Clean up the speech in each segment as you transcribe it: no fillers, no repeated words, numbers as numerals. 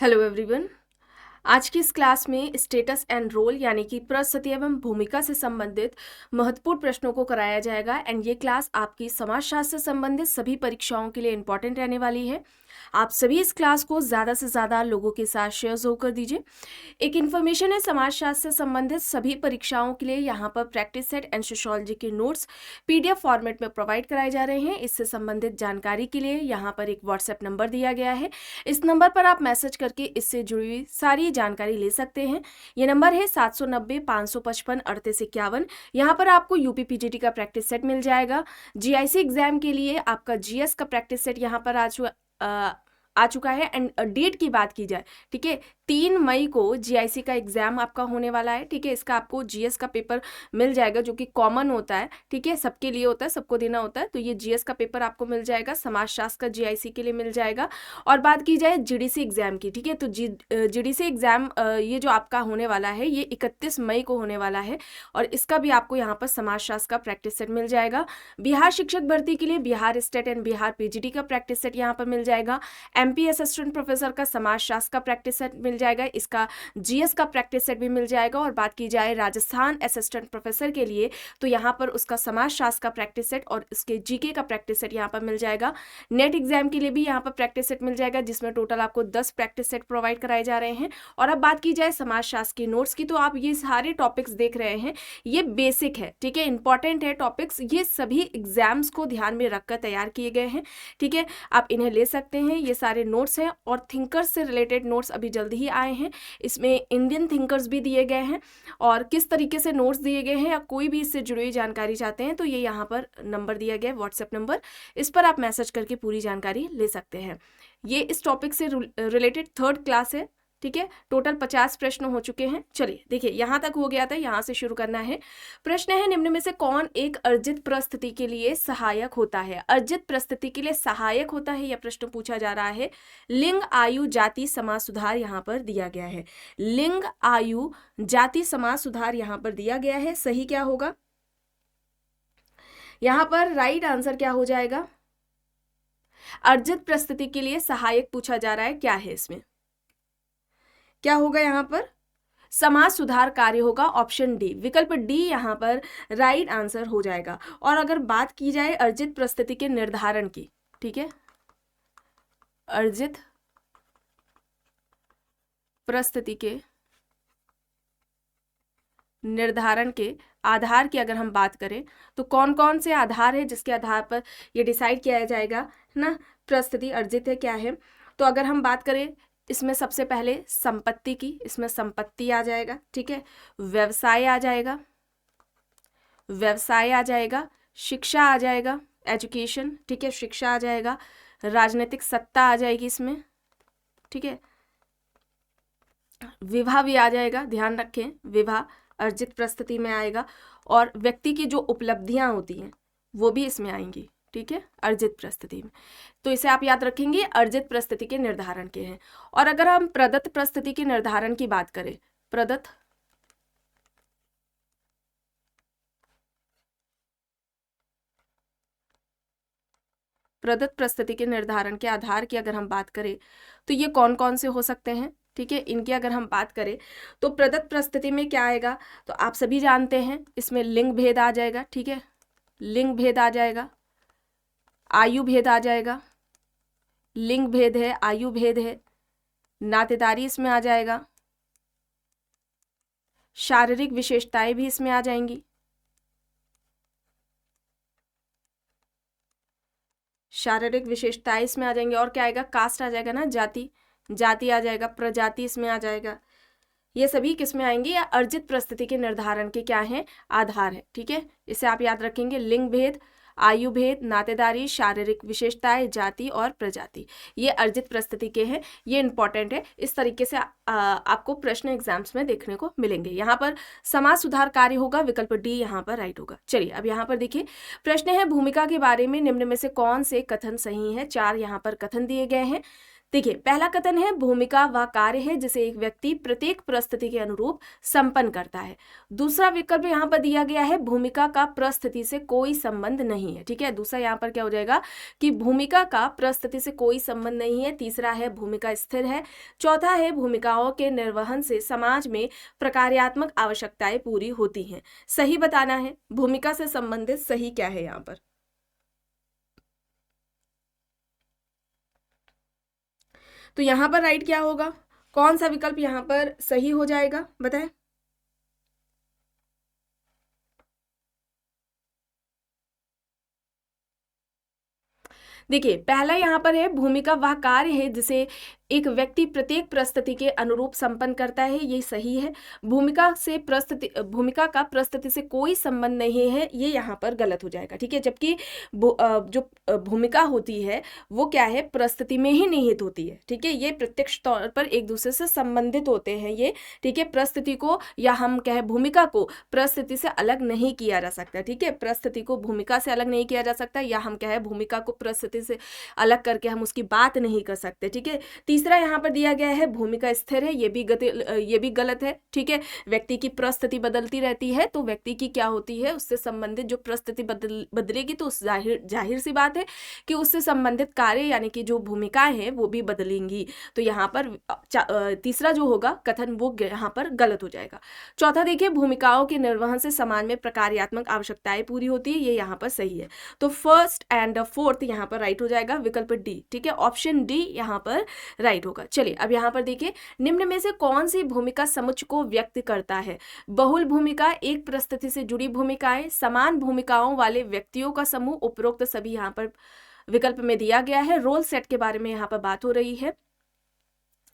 Hello everyone. आज की इस क्लास में स्टेटस एंड रोल यानी कि परिस्थिति एवं भूमिका से संबंधित महत्वपूर्ण प्रश्नों को कराया जाएगा एंड ये क्लास आपकी समाजशास्त्र से संबंधित सभी परीक्षाओं के लिए इंपॉर्टेंट रहने वाली है। आप सभी इस क्लास को ज़्यादा से ज़्यादा लोगों के साथ शेयर जरूर कर दीजिए। एक इन्फॉर्मेशन है, समाजशास्त्र से संबंधित सभी परीक्षाओं के लिए यहाँ पर प्रैक्टिस सेट एंड सोशियोलॉजी के नोट्स PDF फॉर्मेट में प्रोवाइड कराए जा रहे हैं। इससे संबंधित जानकारी के लिए यहाँ पर एक व्हाट्सएप नंबर दिया गया है। इस नंबर पर आप मैसेज करके इससे जुड़ी हुई सारी जानकारी ले सकते हैं। ये नंबर है 790-555-3851। यहाँ पर आपको यूपी PGT का प्रैक्टिस सेट मिल जाएगा। GIC एग्जाम के लिए आपका GS का प्रैक्टिस सेट यहाँ पर आ चुका है। एंड डेट की बात की जाए, ठीक है, 3 मई को GIC का एग्जाम आपका होने वाला है। ठीक है, इसका आपको GS का पेपर मिल जाएगा जो कि कॉमन होता है। ठीक है, सबके लिए होता है, सबको देना होता है। तो ये GS का पेपर आपको मिल जाएगा, समाजशास्त्र का GIC के लिए मिल जाएगा। और बात की जाए GDC एग्जाम की, ठीक है, तो GDC एग्जाम ये जो आपका होने वाला है ये 31 मई को होने वाला है और इसका भी आपको यहाँ पर समाजशास्त्र का प्रैक्टिस सेट मिल जाएगा। बिहार शिक्षक भर्ती के लिए Bihar state and Bihar PGT का प्रैक्टिस सेट यहाँ पर मिल जाएगा। MP असिस्टेंट प्रोफेसर का समाजशास्त्र का प्रैक्टिस सेट मिल जाएगा, इसका GS का प्रैक्टिस सेट भी मिल जाएगा। और बात की जाए राजस्थान असिस्टेंट प्रोफेसर के लिए तो यहाँ पर उसका समाजशास्त्र का प्रैक्टिस सेट और उसके GK का प्रैक्टिस सेट यहाँ पर मिल जाएगा। नेट एग्जाम के लिए भी यहाँ पर प्रैक्टिस सेट मिल जाएगा जिसमें टोटल आपको 10 प्रैक्टिस सेट प्रोवाइड कराए जा रहे हैं। और अब बात की जाए समाजशास्त्र के नोट्स की, तो आप ये सारे टॉपिक्स देख रहे हैं, ये बेसिक है, ठीक है, इंपॉर्टेंट है टॉपिक्स, ये सभी एग्जाम्स को ध्यान में रखकर तैयार किए गए हैं। ठीक है, आप इन्हें ले सकते हैं, ये सारे नोट्स हैं। और थिंकर्स से रिलेटेड नोट्स अभी जल्दी ही आए हैं, इसमें इंडियन थिंकर्स भी दिए गए हैं और किस तरीके से नोट्स दिए गए हैं या कोई भी इससे जुड़ी हुई जानकारी चाहते हैं तो ये यहाँ पर नंबर दिया गया है, व्हाट्सएप नंबर, इस पर आप मैसेज करके पूरी जानकारी ले सकते हैं। ये इस टॉपिक से रिलेटेड 3rd क्लास है। ठीक है, टोटल 50 प्रश्न हो चुके हैं। चलिए देखिए, यहाँ तक हो गया था, यहाँ से शुरू करना है। प्रश्न है, निम्न में से कौन एक अर्जित परिस्थिति के लिए सहायक होता है? अर्जित परिस्थिति के लिए सहायक होता है, यह प्रश्न पूछा जा रहा है। लिंग, आयु, जाति, समाज सुधार यहाँ पर दिया गया है। लिंग, आयु, जाति, समाज सुधार यहाँ पर दिया गया है। सही क्या होगा यहाँ पर? राइट आंसर क्या हो जाएगा? अर्जित परिस्थिति के लिए सहायक पूछा जा रहा है, क्या है इसमें, क्या होगा यहाँ पर? समाज सुधार कार्य होगा, ऑप्शन डी, विकल्प डी यहाँ पर राइट आंसर हो जाएगा। और अगर बात की जाए अर्जित परिस्थिति के निर्धारण की, ठीक है, अर्जित परिस्थिति के निर्धारण के आधार की अगर हम बात करें तो कौन कौन से आधार है जिसके आधार पर यह डिसाइड किया जाएगा, है ना, परिस्थिति अर्जित है क्या है। तो अगर हम बात करें इसमें सबसे पहले संपत्ति की, इसमें संपत्ति आ जाएगा, ठीक है, व्यवसाय आ जाएगा, व्यवसाय आ जाएगा, शिक्षा आ जाएगा, एजुकेशन, ठीक है, शिक्षा आ जाएगा, राजनीतिक सत्ता आ जाएगी इसमें, ठीक है, विवाह भी आ जाएगा, ध्यान रखें, विवाह अर्जित परिस्थिति में आएगा। और व्यक्ति की जो उपलब्धियां होती हैं वो भी इसमें आएंगी, ठीक है, अर्जित परिस्थिति में। तो इसे आप याद रखेंगे, अर्जित परिस्थिति के निर्धारण के हैं। और अगर हम प्रदत्त परिस्थिति के निर्धारण की बात करें, प्रदत्त परिस्थिति के निर्धारण के आधार की अगर हम बात करें तो ये कौन कौन से हो सकते हैं, ठीक है, इनकी अगर हम बात करें तो प्रदत्त परिस्थिति में क्या आएगा, तो आप सभी जानते हैं इसमें लिंग भेद आ जाएगा, ठीक है, लिंग भेद आ जाएगा, आयु भेद आ जाएगा, लिंग भेद है, आयु भेद है, नातेदारी इसमें आ जाएगा, शारीरिक विशेषताएं भी इसमें आ जाएंगी, शारीरिक विशेषताएं इसमें आ जाएंगी। और क्या आएगा? कास्ट आ जाएगा ना, जाति, जाति आ जाएगा, प्रजाति इसमें आ जाएगा। ये सभी किसमें आएंगे? या अर्जित परिस्थिति के निर्धारण के क्या हैं? आधार है, ठीक है, इसे आप याद रखेंगे, लिंग भेद, आयु भेद, नातेदारी, शारीरिक विशेषताएं, जाति और प्रजाति, ये अर्जित परिस्थिति के हैं। ये इंपॉर्टेंट है, इस तरीके से आपको प्रश्न एग्जाम्स में देखने को मिलेंगे। यहाँ पर समाज सुधार कार्य होगा, विकल्प डी यहाँ पर राइट होगा। चलिए अब यहाँ पर देखिए, प्रश्न है भूमिका के बारे में निम्न में से कौन से कथन सही है? 4 यहाँ पर कथन दिए गए हैं। देखिए, पहला कथन है भूमिका वह कार्य है जिसे एक व्यक्ति प्रत्येक परिस्थिति के अनुरूप संपन्न करता है। दूसरा विकल्प यहाँ पर दिया गया है भूमिका का परिस्थिति से कोई संबंध नहीं है। ठीक है, दूसरा यहाँ पर क्या हो जाएगा कि भूमिका का परिस्थिति से कोई संबंध नहीं है। तीसरा है भूमिका स्थिर है। चौथा है भूमिकाओं के निर्वहन से समाज में प्रकार्यात्मक आवश्यकताएं पूरी होती हैं। सही बताना है, भूमिका से संबंधित सही क्या है यहाँ पर। तो यहाँ पर राइट क्या होगा, कौन सा विकल्प यहाँ पर सही हो जाएगा, बताएं। देखिए, पहला यहाँ पर है भूमिका वह कार्य है जिसे एक व्यक्ति प्रत्येक परिस्थिति के अनुरूप संपन्न करता है, ये सही है। भूमिका का परिस्थिति से कोई संबंध नहीं है, ये यहाँ पर गलत हो जाएगा। ठीक है, जबकि जो भूमिका होती है वो क्या है, परिस्थिति में ही निहित होती है। ठीक है, ये प्रत्यक्ष तौर पर एक दूसरे से संबंधित होते हैं ये। ठीक है, परिस्थिति को या हम कहें भूमिका को परिस्थिति से अलग नहीं किया जा सकता। ठीक है, परिस्थिति को भूमिका से अलग नहीं किया जा सकता, या हम कहें भूमिका को परिस्थिति से अलग करके हम उसकी बात नहीं कर सकते। ठीक है, तीसरा यहाँ पर दिया गया है भूमिका स्थिर है, ये भी गलत है। ठीक है, व्यक्ति की परिस्थिति बदलती रहती है, तो व्यक्ति की क्या होती है, उससे संबंधित जो परिस्थिति बदलेगी तो उस जाहिर सी बात है कि उससे संबंधित कार्य यानी कि जो भूमिकाएं हैं वो भी बदलेंगी। तो यहाँ पर तीसरा जो होगा कथन वो यहाँ पर गलत हो जाएगा। चौथा देखिए, भूमिकाओं के निर्वहन से समाज में प्रकार्यात्मक आवश्यकताएं पूरी होती है, ये यहाँ पर सही है। तो फर्स्ट एंड फोर्थ यहाँ पर राइट हो जाएगा, विकल्प डी। ठीक है, ऑप्शन डी यहाँ पर राइट होगा। चलिए अब यहाँ पर देखिए, निम्न में से कौन सी भूमिका समुच्चय को व्यक्त करता है। बहुल भूमिका, एक परिस्थिति से जुड़ी भूमिकाएं, समान भूमिकाओं वाले व्यक्तियों का समूह, उपरोक्त सभी यहाँ पर विकल्प में दिया गया है। रोल सेट के बारे में यहाँ पर बात हो रही है।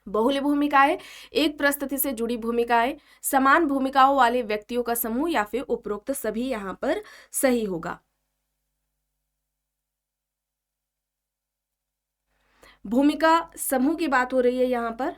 बहुल भूमिकाएं, एक परिस्थिति से जुड़ी भूमिकाएं, समान भूमिकाओं वाले व्यक्तियों का समूह, या फिर उपरोक्त सभी यहाँ पर सही होगा। भूमिका समूह की बात हो रही है यहाँ पर,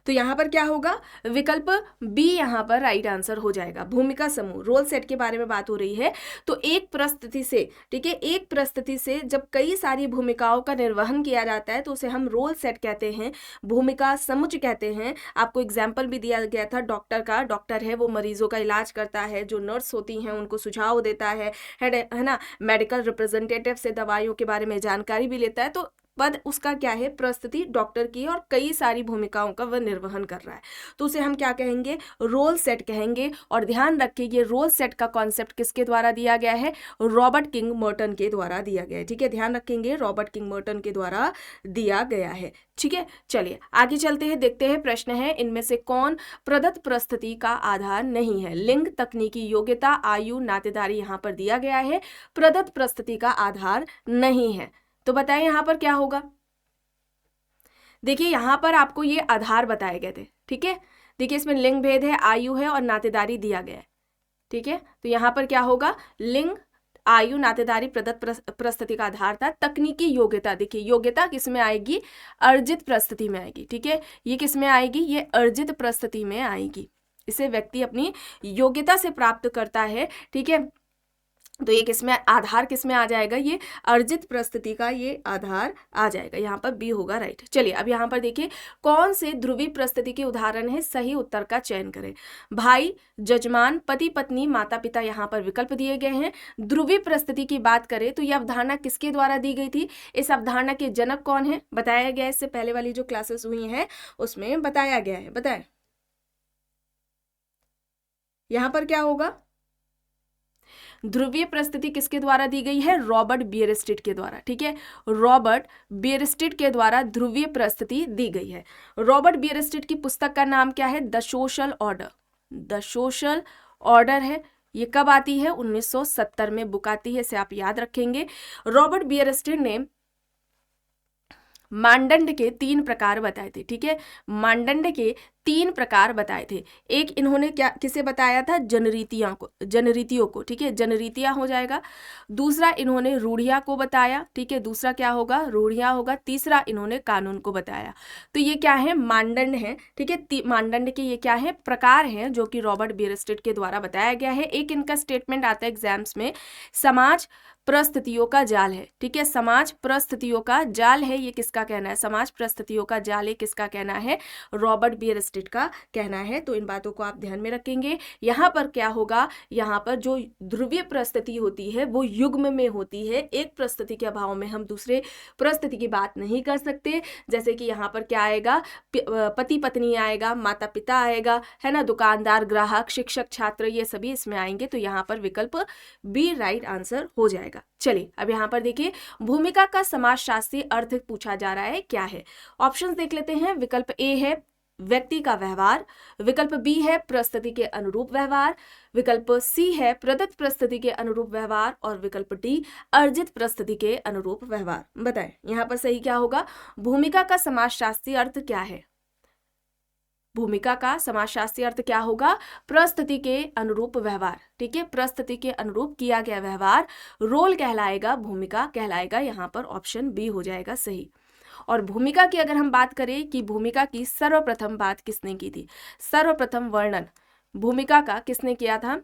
तो यहाँ पर क्या होगा, विकल्प बी यहाँ पर राइट आंसर हो जाएगा। भूमिका समूह, रोल सेट के बारे में बात हो रही है। तो एक परिस्थिति से, ठीक है, एक परिस्थिति से जब कई सारी भूमिकाओं का निर्वहन किया जाता है तो उसे हम रोल सेट कहते हैं, भूमिका समुच्चय कहते हैं। आपको एग्जाम्पल भी दिया गया था डॉक्टर का। डॉक्टर है वो मरीजों का इलाज करता है, जो नर्स होती हैं उनको सुझाव देता है ना। मेडिकल रिप्रेजेंटेटिव से दवाइयों के बारे में जानकारी भी लेता है। तो पद उसका क्या है, परिस्थिति डॉक्टर की, और कई सारी भूमिकाओं का वह निर्वहन कर रहा है, तो उसे हम क्या कहेंगे, रोल सेट कहेंगे। और ध्यान रखिए ये रोल सेट का कॉन्सेप्ट किसके द्वारा दिया गया है, रॉबर्ट किंग मर्टन के द्वारा दिया गया है। ठीक है, ध्यान रखेंगे, रॉबर्ट किंग मर्टन के द्वारा दिया गया है। ठीक है, चलिए आगे चलते हैं, देखते हैं प्रश्न है इनमें से कौन प्रदत्त परिस्थिति का आधार नहीं है। लिंग, तकनीकी योग्यता, आयु, नातेदारी यहाँ पर दिया गया है, प्रदत्त परिस्थिति का आधार नहीं है। तो बताएं यहाँ पर क्या होगा। देखिए यहाँ पर आपको ये आधार बताए गए थे। ठीक है, देखिए इसमें लिंग भेद है, आयु है और नातेदारी दिया गया है। ठीक है, तो यहाँ पर क्या होगा, लिंग, आयु, नातेदारी प्रदत्त परिस्थिति का आधार था। तकनीकी योग्यता, देखिए योग्यता किस में आएगी, अर्जित परिस्थिति में आएगी। ठीक है, ये किस में आएगी, ये अर्जित परिस्थिति में आएगी। इसे व्यक्ति अपनी योग्यता से प्राप्त करता है। ठीक है, तो ये किसमें आधार, किसमें आ जाएगा, ये अर्जित परिस्थिति का ये आधार आ जाएगा। यहाँ पर बी होगा राइट। चलिए अब यहाँ पर देखिए कौन से ध्रुवीय परिस्थिति के उदाहरण है, सही उत्तर का चयन करें। भाई, जजमान, पति पत्नी, माता पिता, यहाँ पर विकल्प दिए गए हैं। ध्रुवीय परिस्थिति की बात करें तो यह अवधारणा किसके द्वारा दी गई थी, इस अवधारणा के जनक कौन है, बताया गया है। इससे पहले वाली जो क्लासेस हुई हैं उसमें बताया गया है, बताएं यहाँ पर क्या होगा। ध्रुवीय परिस्थिति किसके द्वारा दी गई है, रॉबर्ट बियरस्टेड के द्वारा। ठीक है, रॉबर्ट बियरस्टेड के द्वारा ध्रुवीय परिस्थिति दी गई है। रॉबर्ट बियरस्टेड की पुस्तक का नाम क्या है, the social order. The social order है, ये कब आती है, 1970 में बुक आती है, इसे आप याद रखेंगे। रॉबर्ट बियरस्टेड ने मानदंड के 3 प्रकार बताए थे। ठीक है, मानदंड के 3 प्रकार बताए थे। एक इन्होंने क्या किसे बताया था, जनरीतियों को, ठीक है, जनरीतियां हो जाएगा। दूसरा इन्होंने रूढ़िया को बताया, ठीक है, दूसरा क्या होगा, रूढ़िया होगा। तीसरा इन्होंने कानून को बताया। तो ये क्या है, मानदंड है, ठीक है, मानदंड के ये क्या है, प्रकार हैं, जो कि रॉबर्ट बियरस्टेड के द्वारा बताया गया है। एक इनका स्टेटमेंट आता है एग्जाम्स में, समाज परिस्थितियों का जाल है, ठीक है, समाज परिस्थितियों का जाल है, ये किसका कहना है, समाज परिस्थितियों का जाल है किसका कहना है, रॉबर्ट बियरस्टेड का कहना है। तो इन बातों को आप ध्यान में रखेंगे। यहाँ पर क्या होगा, यहाँ पर जो ध्रुवीय परिस्थिति होती है वो युग्म में होती है। एक परिस्थिति के अभाव में हम दूसरे परिस्थिति की बात नहीं कर सकते। जैसे कि यहाँ पर क्या आएगा, पति पत्नी आएगा, माता पिता आएगा, है ना, दुकानदार ग्राहक, शिक्षक छात्र, ये सभी इसमें आएंगे। तो यहाँ पर विकल्प बी राइट आंसर हो जाएगा। चलिए अब यहाँ पर देखिए, भूमिका का समाजशास्त्रीय अर्थ पूछा जा रहा है, क्या है। ऑप्शंस देख लेते हैं। विकल्प ए है व्यक्ति का व्यवहार, विकल्प बी है परिस्थिति के अनुरूप व्यवहार, विकल्प सी है प्रदत्त परिस्थिति के अनुरूप व्यवहार, और विकल्प डी अर्जित परिस्थिति के अनुरूप व्यवहार। बताएं यहाँ पर सही क्या होगा। भूमिका का समाजशास्त्रीय अर्थ क्या है, भूमिका का समाजशास्त्रीय अर्थ क्या होगा, परिस्थिति के अनुरूप व्यवहार, ठीक है, परिस्थिति के अनुरूप किया गया व्यवहार रोल कहलाएगा, भूमिका कहलाएगा। यहाँ पर ऑप्शन बी हो जाएगा सही। और भूमिका की अगर हम बात करें कि भूमिका की सर्वप्रथम बात किसने की थी, सर्वप्रथम वर्णन भूमिका का किसने किया था,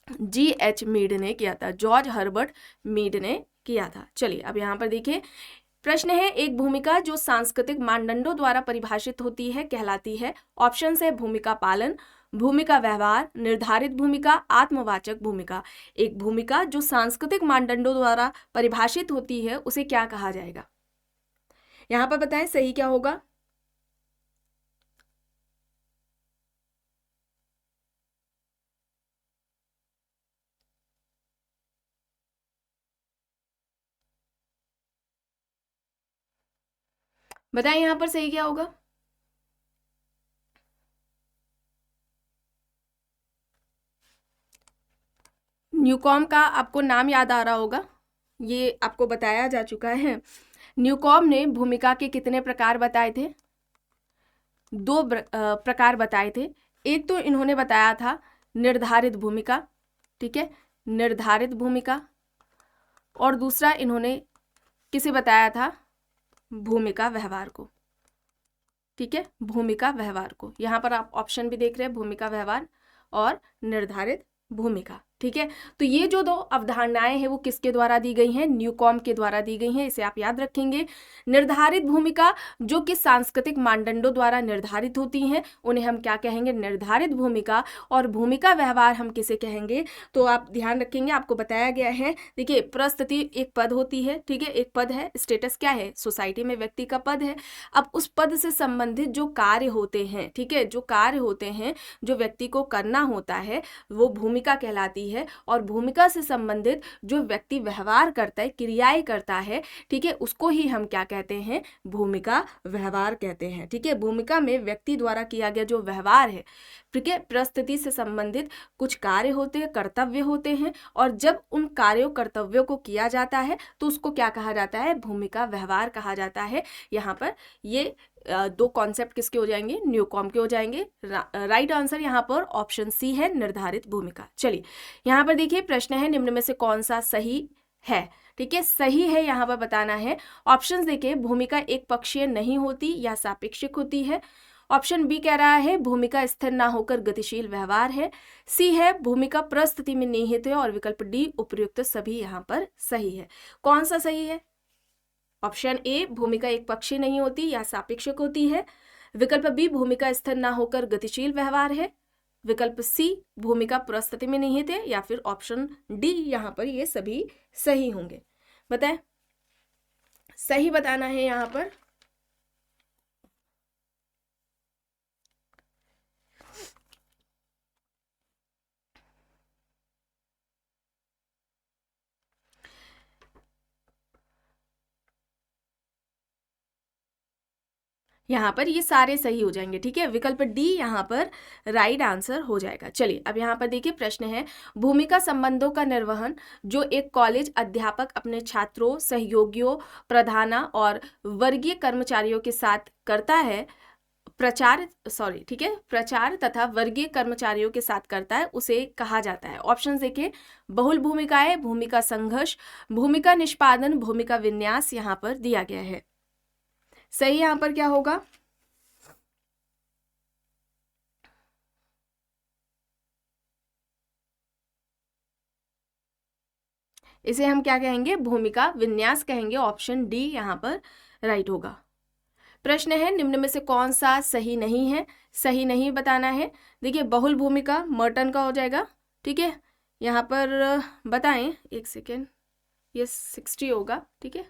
G.H. मीड ने किया था, जॉर्ज हर्बर्ट मीड ने किया था। चलिए अब यहाँ पर देखिए, प्रश्न है, एक भूमिका जो सांस्कृतिक मानदंडों द्वारा परिभाषित होती है कहलाती है। ऑप्शन है भूमिका पालन, भूमिका व्यवहार, निर्धारित भूमिका, आत्मवाचक भूमिका। एक भूमिका जो सांस्कृतिक मानदंडों द्वारा परिभाषित होती है उसे क्या कहा जाएगा। यहां पर बताएं सही क्या होगा। बताएं यहां पर सही क्या होगा। न्यूकॉम का आपको नाम याद आ रहा होगा, ये आपको बताया जा चुका है। न्यूकॉम ने भूमिका के कितने प्रकार बताए थे, 2 प्रकार बताए थे। एक तो इन्होंने बताया था निर्धारित भूमिका, ठीक है, निर्धारित भूमिका, और दूसरा इन्होंने किसे बताया था, भूमिका व्यवहार को, ठीक है, भूमिका व्यवहार को। यहाँ पर आप ऑप्शन भी देख रहे हैं, भूमिका व्यवहार और निर्धारित भूमिका, ठीक है। तो ये जो 2 अवधारणाएं हैं वो किसके द्वारा दी गई हैं, न्यूकॉम के द्वारा दी गई हैं, इसे आप याद रखेंगे। निर्धारित भूमिका जो कि सांस्कृतिक मानदंडों द्वारा निर्धारित होती हैं उन्हें हम क्या कहेंगे, निर्धारित भूमिका। और भूमिका व्यवहार हम किसे कहेंगे, तो आप ध्यान रखेंगे, आपको बताया गया है। देखिए परिस्थिति एक पद होती है, ठीक है, एक पद है, स्टेटस क्या है, सोसाइटी में व्यक्ति का पद है। अब उस पद से संबंधित जो कार्य होते हैं, ठीक है, जो कार्य होते हैं जो व्यक्ति को करना होता है वो भूमिका कहलाती है। और भूमिका से संबंधित जो व्यक्ति व्यवहार करता है, क्रियाएं करता है, ठीक है, उसको ही हम क्या कहते हैं, भूमिका व्यवहार कहते हैं, ठीक है। भूमिका में व्यक्ति द्वारा किया गया जो व्यवहार है, ठीक है, परिस्थिति से संबंधित कुछ कार्य होते हैं, कर्तव्य होते हैं, और जब उन कार्यों कर्तव्यों को किया जाता है तो उसको क्या कहा जाता है, भूमिका व्यवहार कहा जाता है। यहाँ पर ये 2 कॉन्सेप्ट किसके हो जाएंगे, न्यूकॉम के हो जाएंगे। राइट आंसर यहाँ पर ऑप्शन सी है, निर्धारित भूमिका। चलिए यहाँ पर देखिए, प्रश्न है निम्न में से कौन सा सही है, ठीक है, सही है यहाँ पर बताना है। ऑप्शन देखिए, भूमिका एक पक्षीय नहीं होती या सापेक्षिक होती है। ऑप्शन बी कह रहा है भूमिका स्थिर ना होकर गतिशील व्यवहार है। सी है भूमिका परिस्थिति में निहित है, और विकल्प डी उपयुक्त सभी यहाँ पर सही है। कौन सा सही है, ऑप्शन ए भूमिका एक पक्षीय नहीं होती या सापेक्षिक होती है, विकल्प बी भूमिका स्थिर ना होकर गतिशील व्यवहार है, विकल्प सी भूमिका परिस्थिति में निहित है, या फिर ऑप्शन डी यहाँ पर ये सभी सही होंगे। बताएं सही बताना है यहाँ पर। यहाँ पर ये सारे सही हो जाएंगे, ठीक है, विकल्प डी यहाँ पर राइट आंसर हो जाएगा। चलिए अब यहाँ पर देखिए, प्रश्न है भूमिका संबंधों का निर्वहन जो एक कॉलेज अध्यापक अपने छात्रों, सहयोगियों, प्रधाना और वर्गीय कर्मचारियों के साथ करता है ठीक है, प्रचार तथा वर्गीय कर्मचारियों के साथ करता है उसे कहा जाता है। ऑप्शन देखिए, बहुल भूमिकाएं, भूमिका संघर्ष, भूमिका निष्पादन, भूमिका विन्यास यहाँ पर दिया गया है। सही यहाँ पर क्या होगा? इसे हम क्या कहेंगे? भूमिका विन्यास कहेंगे। ऑप्शन डी यहाँ पर राइट होगा। प्रश्न है, निम्न में से कौन सा सही नहीं है? सही नहीं बताना है। देखिए, बहुल भूमिका मर्टन का हो जाएगा, ठीक है। यहाँ पर बताएं, एक सेकेंड, ये 60 होगा, ठीक है।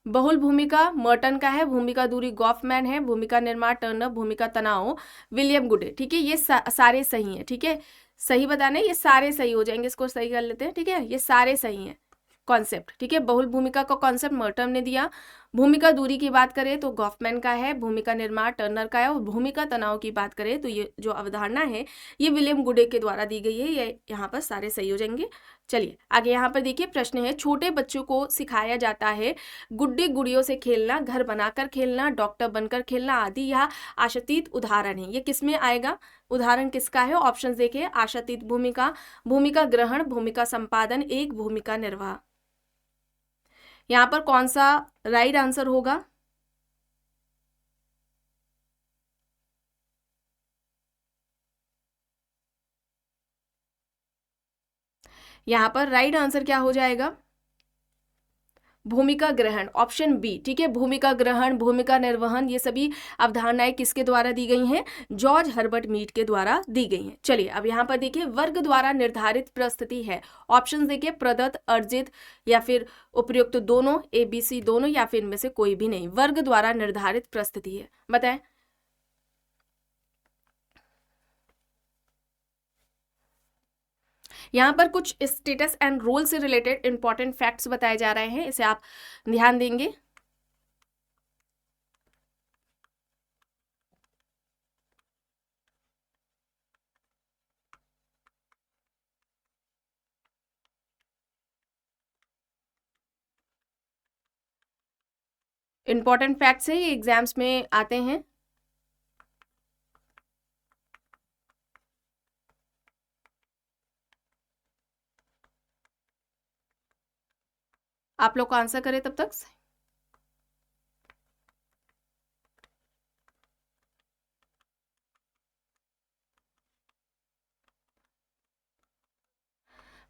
बहुल भूमिका मर्टन का है, भूमिका दूरी गॉफमैन है, भूमिका निर्माण टर्नर, भूमिका तनाव विलियम गुडे, ठीक है। ये सारे सही हैं, ठीक है। सही बताना है, ये सारे सही हो जाएंगे, इसको सही कर लेते हैं, ठीक है। ये सारे सही हैं कॉन्सेप्ट, ठीक है। बहुल भूमिका का कॉन्सेप्ट मर्टन ने दिया। भूमिका दूरी की बात करें तो गॉफमैन का है, भूमिका निर्माण टर्नर का है, और भूमिका तनाव की बात करें तो ये जो अवधारणा है ये विलियम गुडे के द्वारा दी गई है। ये यहाँ पर सारे सही हो जाएंगे। चलिए आगे यहाँ पर देखिए, प्रश्न है, छोटे बच्चों को सिखाया जाता है गुड्डी गुड़ियों से खेलना, घर बनाकर खेलना, डॉक्टर बनकर खेलना आदि। यह आशातीत उदाहरण है, ये किस में आएगा? उदाहरण किसका है? ऑप्शन देखिए, आशातीत भूमिका, भूमिका ग्रहण, भूमिका संपादन, एक भूमिका निर्वाह। यहाँ पर कौन सा राइट आंसर होगा? यहाँ पर राइट आंसर क्या हो जाएगा? भूमिका ग्रहण, ऑप्शन बी, ठीक है। भूमिका ग्रहण, भूमिका निर्वहन, ये सभी अवधारणाएं किसके द्वारा दी गई हैं? जॉर्ज हर्बर्ट मीड के द्वारा दी गई हैं। चलिए अब यहाँ पर देखिए, वर्ग द्वारा निर्धारित प्रस्तुति है। ऑप्शन देखिए, प्रदत्त, अर्जित, या फिर उपयुक्त दोनों, ABC दोनों, या फिर इनमें से कोई भी नहीं। वर्ग द्वारा निर्धारित प्रस्तुति है, बताएं। यहाँ पर कुछ स्टेटस एंड रोल से रिलेटेड इंपॉर्टेंट फैक्ट्स बताए जा रहे हैं, इसे आप ध्यान देंगे। इंपॉर्टेंट फैक्ट्स है, ये एग्जाम्स में आते हैं। आप लोग को आंसर करें तब तक।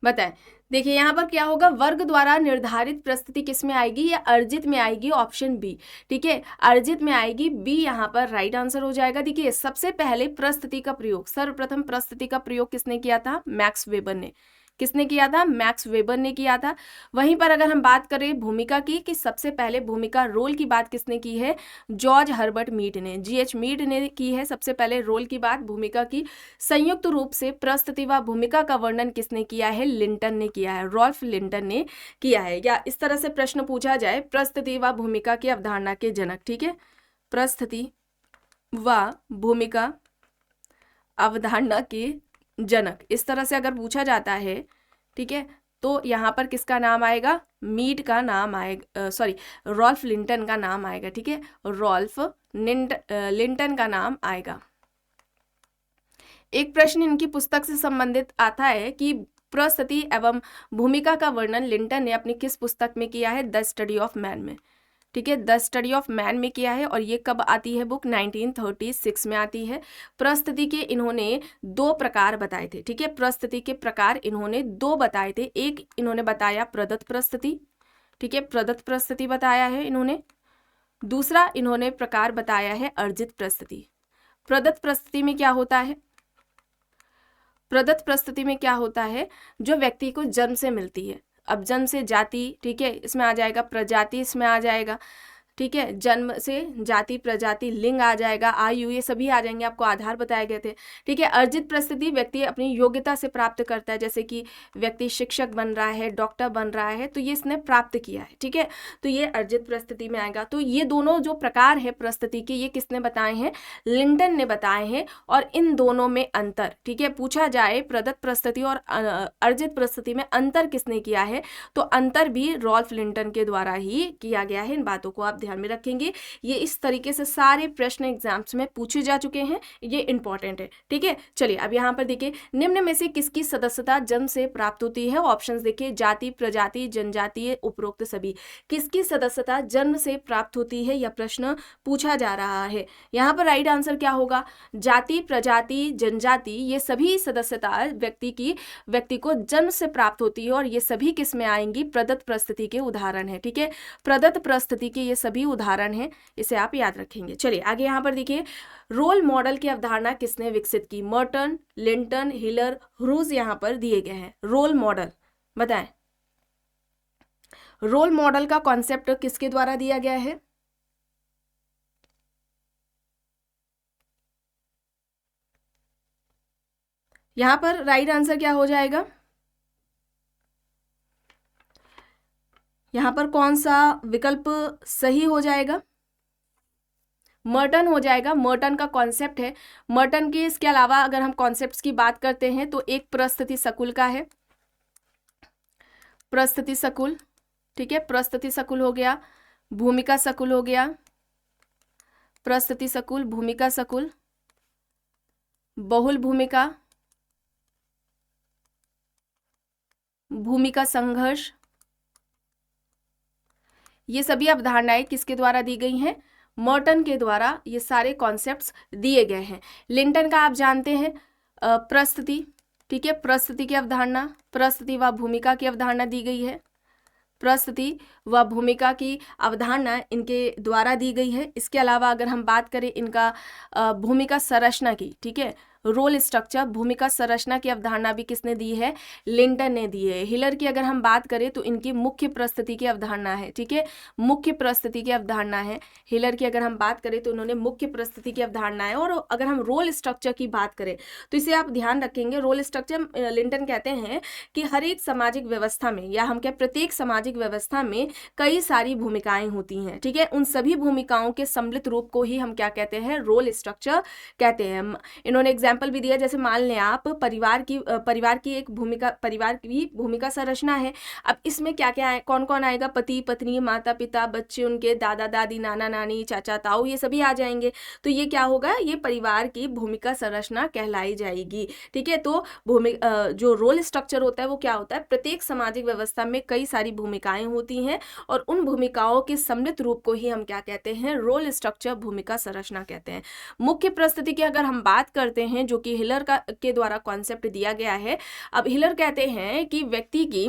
बताएं। देखिए यहाँ पर क्या होगा, वर्ग द्वारा निर्धारित प्रस्तुति किस में आएगी? या अर्जित में आएगी, ऑप्शन बी, ठीक है। अर्जित में आएगी, बी यहाँ पर राइट आंसर हो जाएगा। देखिए सबसे पहले प्रस्तुति का प्रयोग, सर्वप्रथम प्रस्तुति का प्रयोग किसने किया था? मैक्स वेबर ने। किसने किया था? मैक्स वेबर ने किया था। वहीं पर अगर हम बात करें भूमिका की, कि सबसे पहले भूमिका रोल की बात किसने की है? जॉर्ज हर्बर्ट मीड ने, GH मीड ने की है सबसे पहले रोल की बात, भूमिका की। संयुक्त रूप से प्रस्तुति व भूमिका का वर्णन किसने किया है? लिंटन ने किया है, रॉल्फ लिंटन ने किया है। या इस तरह से प्रश्न पूछा जाए, प्रस्तुति व भूमिका की अवधारणा के जनक, ठीक है। प्रस्तुति व भूमिका अवधारणा के जनक, इस तरह से अगर पूछा जाता है, ठीक है, तो यहाँ पर किसका नाम आएगा? मीड का नाम आएगा, सॉरी, रॉल्फ लिंटन का नाम आएगा, ठीक है। रॉल्फ लिंटन का नाम आएगा। एक प्रश्न इनकी पुस्तक से संबंधित आता है कि प्रस्तुति एवं भूमिका का वर्णन लिंटन ने अपनी किस पुस्तक में किया है? द स्टडी ऑफ मैन में, ठीक है। द स्टडी ऑफ मैन में किया है, और ये कब आती है बुक? 1936 में आती है। प्रस्तुति के इन्होंने दो प्रकार बताए थे, ठीक है। प्रस्तुति के प्रकार इन्होंने दो बताए थे। एक इन्होंने बताया प्रदत्त प्रस्तुति, ठीक है, प्रदत्त प्रस्तुति बताया है इन्होंने। दूसरा इन्होंने प्रकार बताया है अर्जित प्रस्तुति। प्रदत्त प्रस्तुति में क्या होता है? प्रदत्त प्रस्तुति में क्या होता है? जो व्यक्ति को जन्म से मिलती है। अब जन्म से जाति, ठीक है, इसमें आ जाएगा, प्रजाति इसमें आ जाएगा, ठीक है। जन्म से जाति, प्रजाति, लिंग आ जाएगा, आयु, ये सभी आ जाएंगे, आपको आधार बताए गए थे, ठीक है। अर्जित प्रस्तुति व्यक्ति अपनी योग्यता से प्राप्त करता है, जैसे कि व्यक्ति शिक्षक बन रहा है, डॉक्टर बन रहा है, तो ये इसने प्राप्त किया है, ठीक है। तो ये अर्जित प्रस्तुति में आएगा। तो ये दोनों जो प्रकार है प्रस्तुति के, ये किसने बताए हैं? लिंटन ने बताए हैं। और इन दोनों में अंतर, ठीक है, पूछा जाए प्रदत्त प्रस्तुति और अर्जित प्रस्तुति में अंतर किसने किया है, तो अंतर भी रॉल्फ लिंटन के द्वारा ही किया गया है। इन बातों को आप ध्यान ध्यान में रखेंगे। ये इस तरीके से सारे प्रश्न एग्जाम्स में पूछे जा चुके हैं, ये इंपॉर्टेंट है, ठीक है। चलिए अब यहाँ पर देखिए, निम्न में से किसकी सदस्यता जन्म से प्राप्त होती है? ऑप्शंस देखिए, जाति, प्रजाति, जनजातीय, उपरोक्त सभी। किसकी सदस्यता जन्म से प्राप्त होती है, यह प्रश्न पूछा जा रहा है। यहाँ पर राइट आंसर क्या होगा? जाति, प्रजाति, जनजाति, ये सभी सदस्यता व्यक्ति को जन्म से प्राप्त होती है और ये सभी किस में आएंगी? प्रदत्त परिस्थिति के उदाहरण है, ठीक है। प्रदत्त परिस्थिति के ये सभी उदाहरण हैं, इसे आप याद रखेंगे। चलिए आगे यहाँ पर देखिए, रोल मॉडल की अवधारणा किसने विकसित की? मर्टन, लिंटन, हिलर, ह्यूज यहाँ पर दिए गए हैं। रोल मॉडल बताएं, रोल मॉडल का कॉन्सेप्ट किसके द्वारा दिया गया है? यहां पर राइट आंसर क्या हो जाएगा? यहां पर कौन सा विकल्प सही हो जाएगा? मर्टन हो जाएगा। मर्टन का कॉन्सेप्ट है। मर्टन के इसके अलावा अगर हम कॉन्सेप्ट्स की बात करते हैं तो एक परिस्थिति सकुल का है, परिस्थिति सकुल, ठीक है। परिस्थिति सकुल हो गया, भूमिका सकुल हो गया, परिस्थिति सकुल, भूमिका सकुल, बहुल भूमिका, भूमिका संघर्ष, ये सभी अवधारणाएं किसके द्वारा दी गई हैं? मर्टन के द्वारा ये सारे कॉन्सेप्ट्स दिए गए हैं। लिंटन का आप जानते हैं परिस्थिति, ठीक है। परिस्थिति की अवधारणा, परिस्थिति व भूमिका की अवधारणा दी गई है। परिस्थिति व भूमिका की अवधारणा इनके द्वारा दी गई है। इसके अलावा अगर हम बात करें इनका भूमिका संरचना की, ठीक है, रोल स्ट्रक्चर, भूमिका संरचना की अवधारणा भी किसने दी है? लिंटन ने दी है। हिलर की अगर हम बात करें तो इनकी मुख्य परिस्थिति की अवधारणा है, ठीक है, मुख्य परिस्थिति की अवधारणा है। हिलर की अगर हम बात करें तो उन्होंने मुख्य परिस्थिति की अवधारणा है। और अगर हम रोल स्ट्रक्चर की बात करें तो इसे आप ध्यान रखेंगे, रोल स्ट्रक्चर लिंटन कहते हैं कि हर एक सामाजिक व्यवस्था में, या हम क्या, प्रत्येक सामाजिक व्यवस्था में कई सारी भूमिकाएं होती हैं, ठीक है। उन सभी भूमिकाओं के सम्मिलित रूप को ही हम क्या कहते हैं? रोल स्ट्रक्चर कहते हैं। इन्होंने एग्जाम्पल भी दिया, जैसे मान लें आप परिवार की एक भूमिका, परिवार की भूमिका संरचना है। अब इसमें क्या क्या है, कौन कौन आएगा? पति, पत्नी, माता पिता, बच्चे, उनके दादा दादी, नाना नानी, चाचा ताऊ, ये सभी आ जाएंगे। तो ये क्या होगा? ये परिवार की भूमिका संरचना कहलाई जाएगी, ठीक है। तो जो रोल स्ट्रक्चर होता है वो क्या होता है? प्रत्येक सामाजिक व्यवस्था में कई सारी भूमिकाएं होती हैं और उन भूमिकाओं के सम्मिलित रूप को ही हम क्या कहते हैं? रोल स्ट्रक्चर, भूमिका संरचना कहते हैं। मुख्य परिस्थिति की अगर हम बात करते हैं, जो कि हिलर के द्वारा कॉन्सेप्ट दिया गया है। अब हिलर कहते हैं कि व्यक्ति की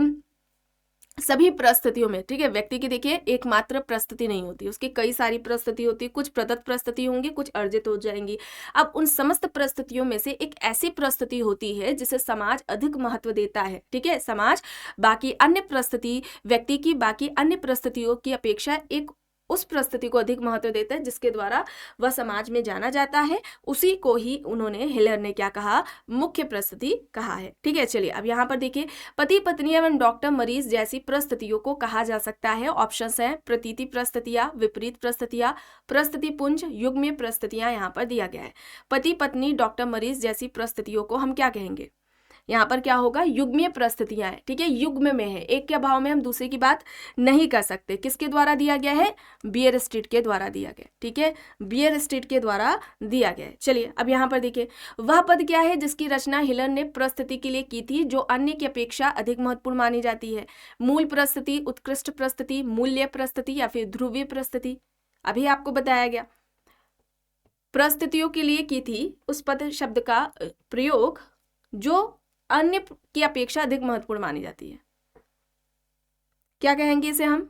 सभी परिस्थितियों में, ठीक है, व्यक्ति की देखिए एकमात्र परिस्थिति नहीं होती, उसकी कई सारी परिस्थिति होती है। कुछ प्रदत्त परिस्थिति होंगी, कुछ अर्जित हो जाएंगी। अब उन समस्त परिस्थितियों में से एक ऐसी परिस्थिति होती है जिसे समाज अधिक महत्व देता है, ठीक है। समाज बाकी अन्य परिस्थिति, व्यक्ति की बाकी अन्य परिस्थितियों की अपेक्षा एक उस परिस्थिति को अधिक महत्व देता है जिसके द्वारा वह समाज में जाना जाता है। उसी को ही उन्होंने, हिलर ने क्या कहा? मुख्य परिस्थिति कहा है, ठीक है। चलिए अब यहाँ पर देखिए, पति पत्नी एवं डॉक्टर मरीज जैसी परिस्थितियों को कहा जा सकता है। ऑप्शंस हैं प्रतीति परिस्थितियां, विपरीत परिस्थितियां, परिस्थिति पुंज, युग्मीय परिस्थितियां यहाँ पर दिया गया है। पति पत्नी डॉक्टर मरीज जैसी परिस्थितियों को हम क्या कहेंगे? यहाँ पर क्या होगा? युग्मीय परिस्थितियां है, ठीक है, युग्म में है, एक के अभाव में हम दूसरे की बात नहीं कर सकते। किसके द्वारा दिया गया है? बियरस्टीट के द्वारा दिया गया, ठीक है, बियरस्टीट के द्वारा दिया गया। चलिए अब यहाँ पर देखिए, वह पद क्या है जिसकी रचना हिलर ने परिस्थिति के लिए की थी जो अन्य की अपेक्षा अधिक महत्वपूर्ण मानी जाती है? मूल परिस्थिति, उत्कृष्ट परिस्थिति, मूल्य परिस्थिति या फिर ध्रुवीय परिस्थिति? अभी आपको बताया गया, परिस्थितियों के लिए की थी उस पद शब्द का प्रयोग जो अन्य की अपेक्षा अधिक महत्वपूर्ण मानी जाती है। क्या कहेंगे इसे हम?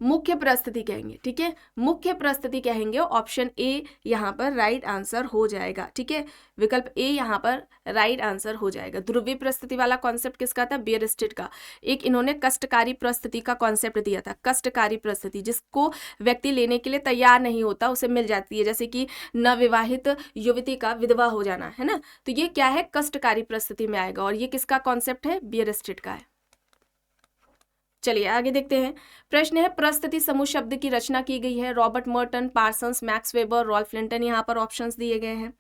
मुख्य परिस्थिति कहेंगे, ठीक है, मुख्य परिस्थिति कहेंगे। ऑप्शन ए यहाँ पर राइट आंसर हो जाएगा, ठीक है, विकल्प ए यहाँ पर राइट आंसर हो जाएगा। ध्रुवीय परिस्थिति वाला कॉन्सेप्ट किसका था? बियरस्टीट का। एक इन्होंने कष्टकारी परिस्थिति का कॉन्सेप्ट दिया था। कष्टकारी परिस्थिति, जिसको व्यक्ति लेने के लिए तैयार नहीं होता, उसे मिल जाती है, जैसे कि नवविवाहित युवती का विधवा हो जाना, है ना। तो ये क्या है? कष्टकारी परिस्थिति में आएगा। और ये किसका कॉन्सेप्ट है? बियरस्टीट का है। चलिए आगे देखते हैं। प्रश्न है, परिस्थिति समूह शब्द की रचना की गई है। Robert Merton, Parsons, Max Weber, Ralph Linton. यहाँ पर ऑप्शंस दिए गए हैं।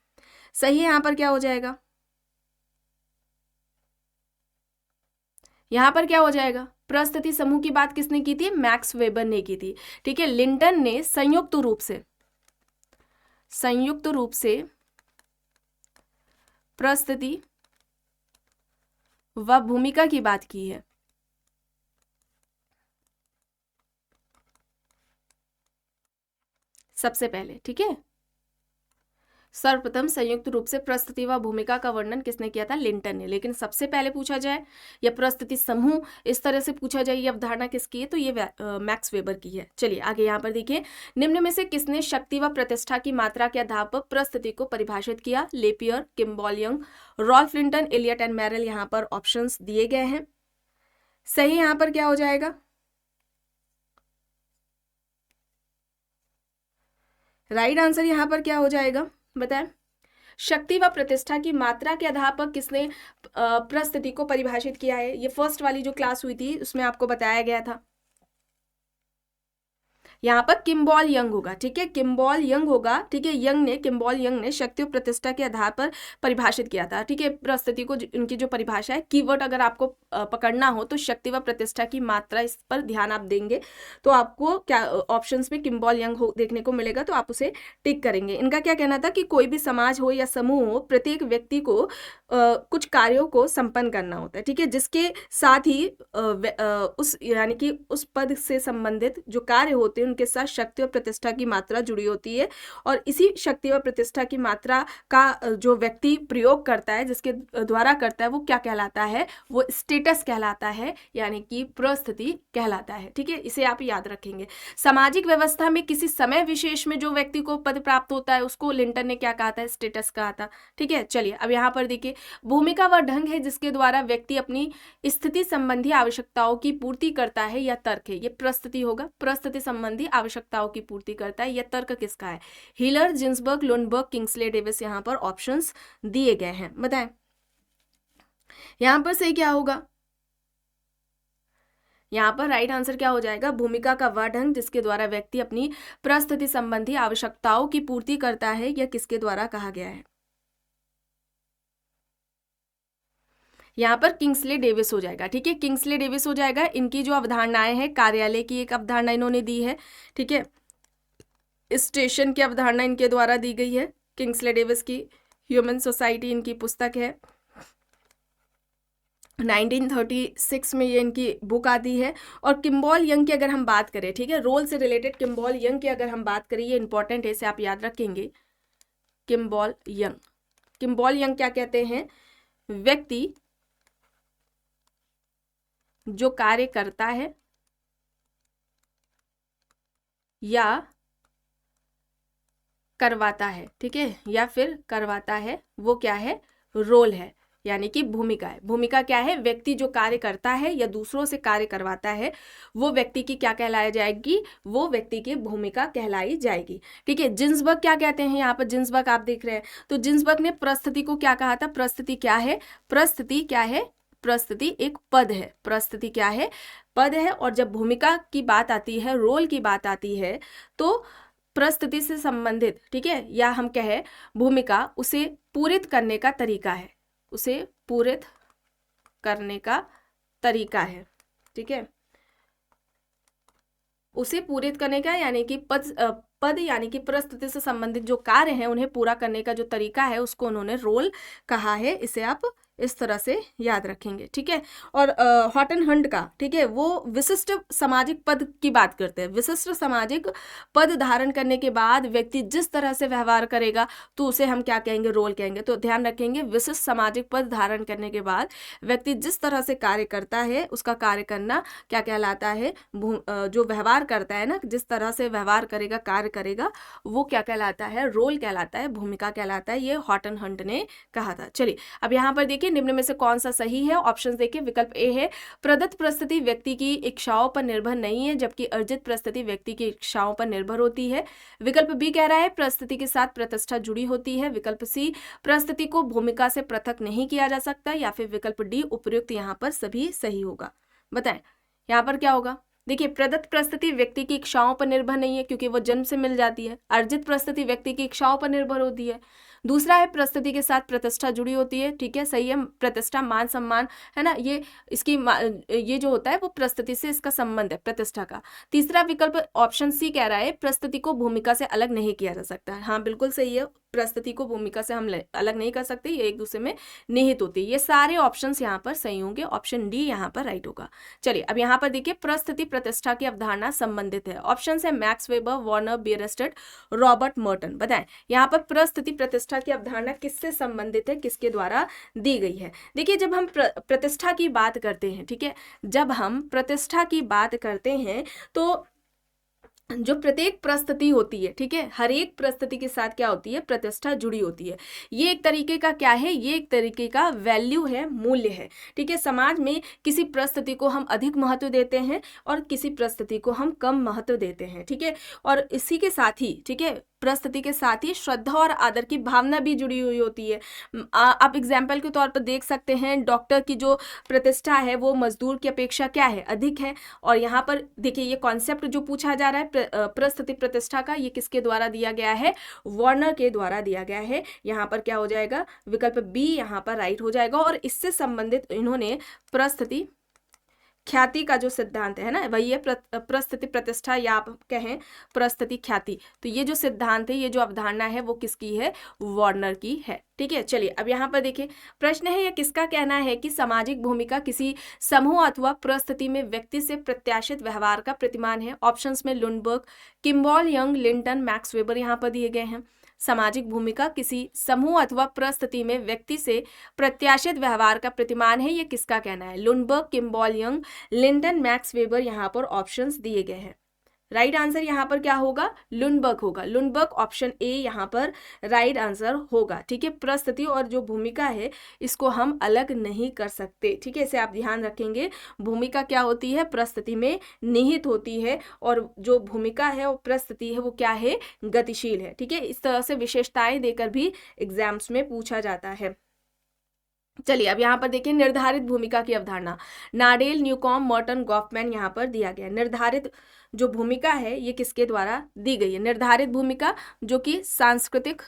सही है, यहाँ पर क्या हो जाएगा? यहाँ पर क्या हो जाएगा? प्रस्थिति समूह की बात किसने की थी? मैक्स वेबर ने की थी। ठीक है, लिंटन ने संयुक्त रूप से प्रस्थिति व भूमिका की बात की है। सबसे पहले, ठीक है, सर्वप्रथम संयुक्त रूप से प्रस्थिति व भूमिका का वर्णन किसने किया था? लिंटन ने। लेकिन सबसे पहले पूछा जाए या प्रस्थिति समूह इस तरह से पूछा जाए, ये अवधारणा किसकी है? तो ये मैक्स वेबर की है। चलिए आगे यहाँ पर देखिए, निम्न में से किसने शक्ति व प्रतिष्ठा की मात्रा के आधार पर प्रस्थिति को परिभाषित किया? LaPiere, Kimball Young, Ralph Linton, Elliott and Merrill. यहाँ पर ऑप्शंस दिए गए हैं। सही यहाँ पर क्या हो जाएगा? राइट आंसर यहाँ पर क्या हो जाएगा बताएं? शक्ति व प्रतिष्ठा की मात्रा के आधार पर किसने प्रस्थिति को परिभाषित किया है? ये फर्स्ट वाली जो क्लास हुई थी उसमें आपको बताया गया था। यहाँ पर किम्बॉल यंग होगा। ठीक है, किम्बॉल यंग होगा। ठीक है, किम्बॉल यंग ने शक्ति और प्रतिष्ठा के आधार पर परिभाषित किया था। ठीक है, प्रस्थिति को उनकी जो परिभाषा है, कीवर्ड अगर आपको पकड़ना हो तो शक्ति व प्रतिष्ठा की मात्रा, इस पर ध्यान आप देंगे तो आपको क्या ऑप्शंस में किम्बॉल यंग देखने को मिलेगा, तो आप उसे टिक करेंगे। इनका क्या कहना था कि कोई भी समाज हो या समूह हो, प्रत्येक व्यक्ति को कुछ कार्यों को संपन्न करना होता है। ठीक है, जिसके साथ ही उस यानी कि उस पद से संबंधित जो कार्य होते हैं उनके साथ शक्ति और प्रतिष्ठा की मात्रा जुड़ी होती है, और इसी शक्ति व प्रतिष्ठा की मात्रा का जो व्यक्ति प्रयोग करता है, जिसके द्वारा करता है, वो क्या कहलाता है? वो स्टेटस कहलाता है, यानी कि प्रस्थिति कहलाता है। ठीक है, इसे आप याद रखेंगे। सामाजिक व्यवस्था में किसी समय विशेष में जो व्यक्ति को पद प्राप्त होता है उसको लिंटन ने क्या कहा था? स्टेटस कहा था। ठीक है, चलिए अब यहाँ पर देखिए, भूमिका वह ढंग है जिसके द्वारा व्यक्ति अपनी स्थिति संबंधी आवश्यकताओं की पूर्ति करता है, या तर्क है? ये प्रस्थिति होगा। प्रस्थिति संबंधी आवश्यकताओं की पूर्ति करता है, यह तर्क किसका है? Healer, Ginsburg, Lundberg, Kingsley Davis. यहाँ पर ऑप्शंस दिए गए हैं, बताएं यहाँ पर सही क्या होगा? यहाँ पर राइट आंसर क्या हो जाएगा? भूमिका का वह ढंग जिसके द्वारा व्यक्ति अपनी प्रस्थिति संबंधी आवश्यकताओं की पूर्ति करता है, यह किसके द्वारा कहा गया है? यहाँ पर किंग्सले डेविस हो जाएगा। ठीक है, किंग्सले डेविस हो जाएगा। इनकी जो अवधारणाएं हैं, कार्यालय की एक अवधारणा इन्होंने दी है। ठीक है, स्टेशन की अवधारणा इनके द्वारा दी गई है। किंग्सले डेविस की ह्यूमन सोसाइटी इनकी पुस्तक है, 1936 में ये इनकी बुक आती है। और किम्बॉल यंग की अगर हम बात करें, ठीक है, रोल से रिलेटेड किम्बॉल यंग की अगर हम बात करें, ये इंपॉर्टेंट है, इसे आप याद रखेंगे। किम्बॉल यंग क्या कहते हैं? व्यक्ति जो कार्य करता है या करवाता है, ठीक है, या फिर करवाता है, वो क्या है? रोल है, यानी कि भूमिका है। भूमिका क्या है? व्यक्ति जो कार्य करता है या दूसरों से कार्य करवाता है, वो व्यक्ति की क्या कहलाई जाएगी? वो व्यक्ति की भूमिका कहलाई जाएगी। ठीक है, जिन्सबर्ग क्या कहते हैं? यहाँ पर जिन्सबर्ग आप देख रहे हैं, तो जिन्सबर्ग ने प्रस्थिति को क्या कहा था? प्रस्थिति क्या है? प्रस्थिति क्या है? प्रस्थिति एक पद है। प्रस्थिति क्या है? पद है। और जब भूमिका की बात आती है, रोल की बात आती है, तो प्रस्थिति से संबंधित, ठीक है, या हम कहें भूमिका उसे पूरित करने का तरीका है, उसे पूरित करने का तरीका है। ठीक है, उसे पूरित करने का, यानी कि पद यानी कि प्रस्थिति से संबंधित जो कार्य हैं उन्हें पूरा करने का जो तरीका है उसको उन्होंने रोल कहा है। इसे आप इस तरह से याद रखेंगे। ठीक है, और हॉटन हंट का, ठीक है, वो विशिष्ट सामाजिक पद की बात करते हैं। विशिष्ट सामाजिक पद धारण करने के बाद व्यक्ति जिस तरह से व्यवहार करेगा तो उसे हम क्या कहेंगे? रोल कहेंगे। तो ध्यान रखेंगे, विशिष्ट सामाजिक पद धारण करने के बाद व्यक्ति जिस तरह से कार्य करता है उसका कार्य करना क्या कहलाता है? जो व्यवहार करता है ना, जिस तरह से व्यवहार करेगा, कार्य करेगा, वो क्या कहलाता है? रोल कहलाता है, भूमिका कहलाता है। ये हॉटन हंट ने कहा था। चलिए अब यहाँ पर देखिए, निम्न में से कौन सा सही है? ऑप्शन देखिए, विकल्प ए है, प्रदत्त परिस्थिति व्यक्ति की इच्छाओं पर निर्भर नहीं है, जबकि अर्जित परिस्थिति व्यक्ति की इच्छाओं पर निर्भर होती है। विकल्प बी कह रहा है परिस्थिति के साथ प्रतिष्ठा जुड़ी होती है। विकल्प सी, परिस्थिति को भूमिका से पृथक नहीं किया जा सकता। या फिर विकल्प डी, उपयुक्त यहाँ पर सभी सही होगा। बताएं यहाँ पर क्या होगा? देखिए, प्रदत्त परिस्थिति व्यक्ति की इच्छाओं पर निर्भर नहीं है क्योंकि वो जन्म से मिल जाती है। अर्जित परिस्थिति व्यक्ति की इच्छाओं पर निर्भर होती है। दूसरा है प्रस्तुति के साथ प्रतिष्ठा जुड़ी होती है, ठीक है, सही है, प्रतिष्ठा मान सम्मान है ना, ये जो होता है वो प्रस्तुति से इसका संबंध है, प्रतिष्ठा का। तीसरा विकल्प ऑप्शन सी कह रहा है प्रस्तुति को भूमिका से अलग नहीं किया जा सकता। हाँ बिल्कुल सही है, प्रस्तुति को भूमिका से हम अलग नहीं कर सकते, ये एक दूसरे में निहित होती है। ये सारे ऑप्शंस यहाँ पर सही होंगे, ऑप्शन डी यहाँ पर राइट होगा। चलिए अब यहाँ पर देखिए प्रस्तुति प्रतिष्ठा की अवधारणा संबंधित है। ऑप्शन है Max Weber, Warner, Bierstedt, Robert Merton. बताएं यहाँ पर प्रस्तुति प्रतिष्ठा की अवधारणा किससे संबंधित है, किसके द्वारा दी गई है। देखिए जब हम प्रतिष्ठा की बात करते हैं, ठीक है, जब हम प्रतिष्ठा की बात करते हैं तो जो प्रत्येक प्रस्तुति होती है, ठीक है, हर एक प्रस्तुति के साथ क्या होती है, प्रतिष्ठा जुड़ी होती है। ये एक तरीके का क्या है, ये एक तरीके का वैल्यू है, मूल्य है, ठीक है। समाज में किसी प्रस्तुति को हम अधिक महत्व देते हैं और किसी प्रस्तुति को हम कम महत्व देते हैं, ठीक है। और इसी के साथ ही, ठीक है, प्रस्तुति के साथ ही श्रद्धा और आदर की भावना भी जुड़ी हुई होती है। आप एग्जाम्पल के तौर पर देख सकते हैं, डॉक्टर की जो प्रतिष्ठा है वो मजदूर की अपेक्षा क्या है, अधिक है। और यहाँ पर देखिए ये कॉन्सेप्ट जो पूछा जा रहा है प्रस्तुति प्रतिष्ठा का, ये किसके द्वारा दिया गया है, वार्नर के द्वारा दिया गया है। यहाँ पर क्या हो जाएगा, विकल्प बी यहाँ पर राइट हो जाएगा। और इससे संबंधित इन्होंने प्रस्तुति ख्याति का जो सिद्धांत है ना, वही है प्रस्तुति प्रतिष्ठा या आप कहें प्रस्तुति ख्याति। तो ये जो सिद्धांत है, ये जो अवधारणा है वो किसकी है, वार्नर की है, ठीक है। चलिए अब यहाँ पर देखिए प्रश्न है, यह किसका कहना है कि सामाजिक भूमिका किसी समूह अथवा प्रस्तुति में व्यक्ति से प्रत्याशित व्यवहार का प्रतिमान है। ऑप्शंस में Lundberg, Kimball young, Linton, max weber यहाँ पर दिए गए हैं। सामाजिक भूमिका किसी समूह अथवा प्रस्तुति में व्यक्ति से प्रत्याशित व्यवहार का प्रतिमान है, ये किसका कहना है, Lundberg, Kimball young, Linton, max weber. यहाँ पर ऑप्शंस दिए गए हैं। राइट आंसर यहाँ पर क्या होगा, लुंडबर्ग होगा। लुंडबर्ग ऑप्शन ए यहाँ पर राइट आंसर होगा, ठीक है। प्रस्तुति और जो भूमिका है इसको हम अलग नहीं कर सकते, ठीक है, इसे आप ध्यान रखेंगे। भूमिका क्या होती है, प्रस्तुति में निहित होती है, और जो भूमिका है वो प्रस्तुति है वो क्या है, गतिशील है, ठीक है। इस तरह से विशेषताएं देकर भी एग्जाम्स में पूछा जाता है। चलिए अब यहाँ पर देखिए निर्धारित भूमिका की अवधारणा, नाडेल, न्यूकॉम्ब, मर्टन, गॉफमैन यहाँ पर दिया गया। निर्धारित जो भूमिका है ये किसके द्वारा दी गई है, निर्धारित भूमिका जो कि सांस्कृतिक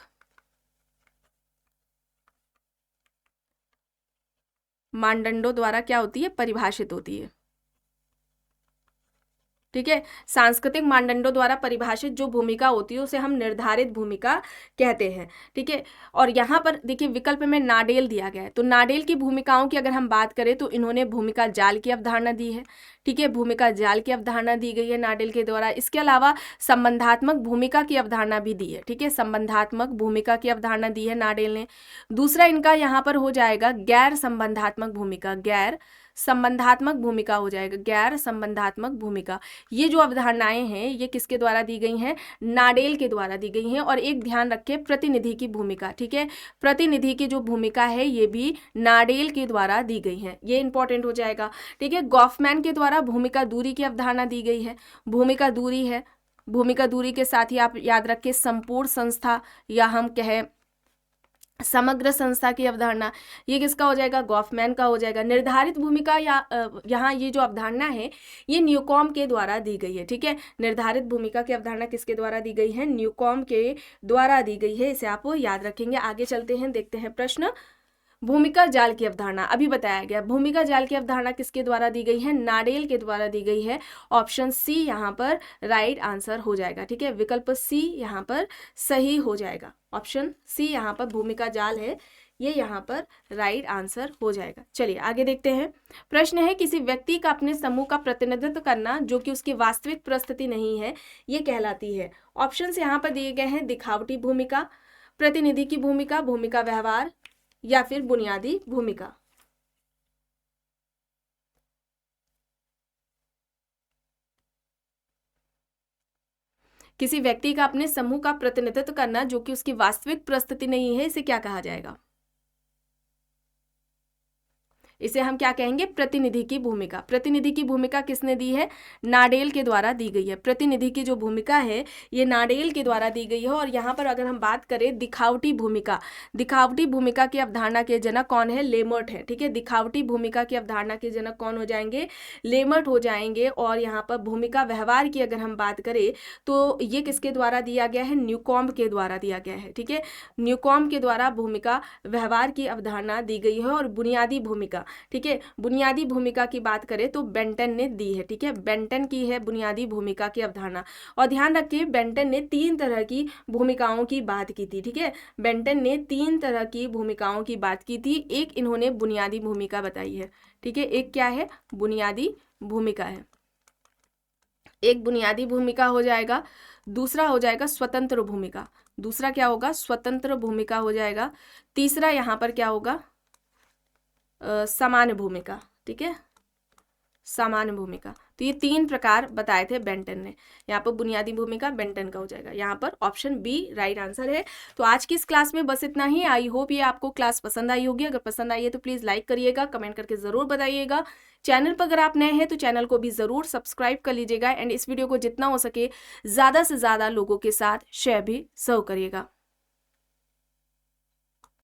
मानदंडों द्वारा क्या होती है, परिभाषित होती है, ठीक है। सांस्कृतिक मानदंडों द्वारा परिभाषित जो भूमिका होती है उसे हम निर्धारित भूमिका कहते हैं, ठीक है। और यहाँ पर देखिए विकल्प में नाडेल दिया गया है, तो नाडेल की भूमिकाओं की अगर हम बात करें तो इन्होंने भूमिका जाल की अवधारणा दी है, ठीक है, भूमिका जाल की अवधारणा दी गई है नाडेल के द्वारा। इसके अलावा संबंधात्मक भूमिका की अवधारणा भी दी है, ठीक है, संबंधात्मक भूमिका की अवधारणा दी है नाडेल ने। दूसरा इनका यहाँ पर हो जाएगा गैर संबंधात्मक भूमिका, गैर संबंधात्मक भूमिका हो जाएगा, गैर संबंधात्मक भूमिका। ये जो अवधारणाएं हैं ये किसके द्वारा दी गई हैं, नाडेल के द्वारा दी गई हैं। और एक ध्यान रखें प्रतिनिधि की भूमिका, ठीक है, प्रतिनिधि की जो भूमिका है ये भी नाडेल के द्वारा दी गई है, ये इंपॉर्टेंट हो जाएगा, ठीक है। गॉफमैन के द्वारा भूमिका दूरी की अवधारणा दी गई है, भूमिका दूरी है, भूमिका दूरी के साथ ही आप याद रखें संपूर्ण संस्था या हम कहें समग्र संस्था की अवधारणा, ये किसका हो जाएगा, गॉफमैन का हो जाएगा। निर्धारित भूमिका या यहाँ ये जो अवधारणा है ये न्यूकॉम्ब के द्वारा दी गई है, ठीक है। निर्धारित भूमिका की अवधारणा किसके द्वारा दी गई है, न्यूकॉम्ब के द्वारा दी गई है, इसे आप याद रखेंगे। आगे चलते हैं, देखते हैं प्रश्न। भूमिका जाल की अवधारणा अभी बताया गया, भूमिका जाल की अवधारणा किसके द्वारा दी गई है, नाडेल के द्वारा दी गई है। ऑप्शन सी यहाँ पर राइट आंसर हो जाएगा, ठीक है, विकल्प सी यहाँ पर सही हो जाएगा। ऑप्शन सी यहाँ पर भूमिका जाल है, ये यहाँ पर राइट आंसर हो जाएगा। चलिए आगे देखते हैं। प्रश्न है किसी व्यक्ति का अपने समूह का प्रतिनिधित्व करना जो कि उसकी वास्तविक परिस्थिति नहीं है, ये कहलाती है। ऑप्शंस यहाँ पर दिए गए हैं, दिखावटी भूमिका, प्रतिनिधि की भूमिका, भूमिका व्यवहार या फिर बुनियादी भूमिका। किसी व्यक्ति का अपने समूह का प्रतिनिधित्व करना जो कि उसकी वास्तविक परिस्थिति नहीं है, इसे क्या कहा जाएगा, इसे हम क्या कहेंगे, प्रतिनिधि की भूमिका। प्रतिनिधि की भूमिका किसने दी है, नाडेल के द्वारा दी गई है। प्रतिनिधि की जो भूमिका है ये नाडेल के द्वारा दी गई है। और यहाँ पर अगर हम बात करें दिखावटी भूमिका, दिखावटी भूमिका की अवधारणा के जनक कौन है, लेमर्ट है। ठीक है, दिखावटी भूमिका की अवधारणा के जनक कौन हो जाएंगे, लेमर्ट हो जाएंगे। और यहाँ पर भूमिका व्यवहार की अगर हम बात करें तो ये किसके द्वारा दिया गया है, न्यूकॉम्ब के द्वारा दिया गया है। ठीक है, न्यूकॉम्ब के द्वारा भूमिका व्यवहार की अवधारणा दी गई है। और बुनियादी भूमिका, ठीक है, बुनियादी भूमिका की बात करें तो बेंटन ने दी है। ठीक है, बेंटन की है बुनियादी भूमिका की अवधारणा। और ध्यान रखिए बेंटन ने 3 तरह की भूमिकाओं की बात की थी। ठीक है, बेंटन ने 3 तरह की भूमिकाओं की बात की थी। एक इन्होंने बुनियादी भूमिका बताई है। ठीक है, एक क्या है, बुनियादी भूमिका है, एक बुनियादी भूमिका हो जाएगा। दूसरा हो जाएगा स्वतंत्र भूमिका, दूसरा क्या होगा, स्वतंत्र भूमिका हो जाएगा। तीसरा यहाँ पर क्या होगा, समान भूमिका। ठीक है, समान भूमिका। तो ये 3 प्रकार बताए थे बेंटन ने। यहाँ पर बुनियादी भूमिका बेंटन का हो जाएगा, यहाँ पर ऑप्शन बी राइट आंसर है। तो आज की इस क्लास में बस इतना ही। आई होप ये आपको क्लास पसंद आई होगी। अगर पसंद आई है तो प्लीज़ लाइक करिएगा, कमेंट करके ज़रूर बताइएगा। चैनल पर अगर आप नए हैं तो चैनल को भी ज़रूर सब्सक्राइब कर लीजिएगा। एंड इस वीडियो को जितना हो सके ज़्यादा से ज़्यादा लोगों के साथ शेयर भी ज़रूर करिएगा।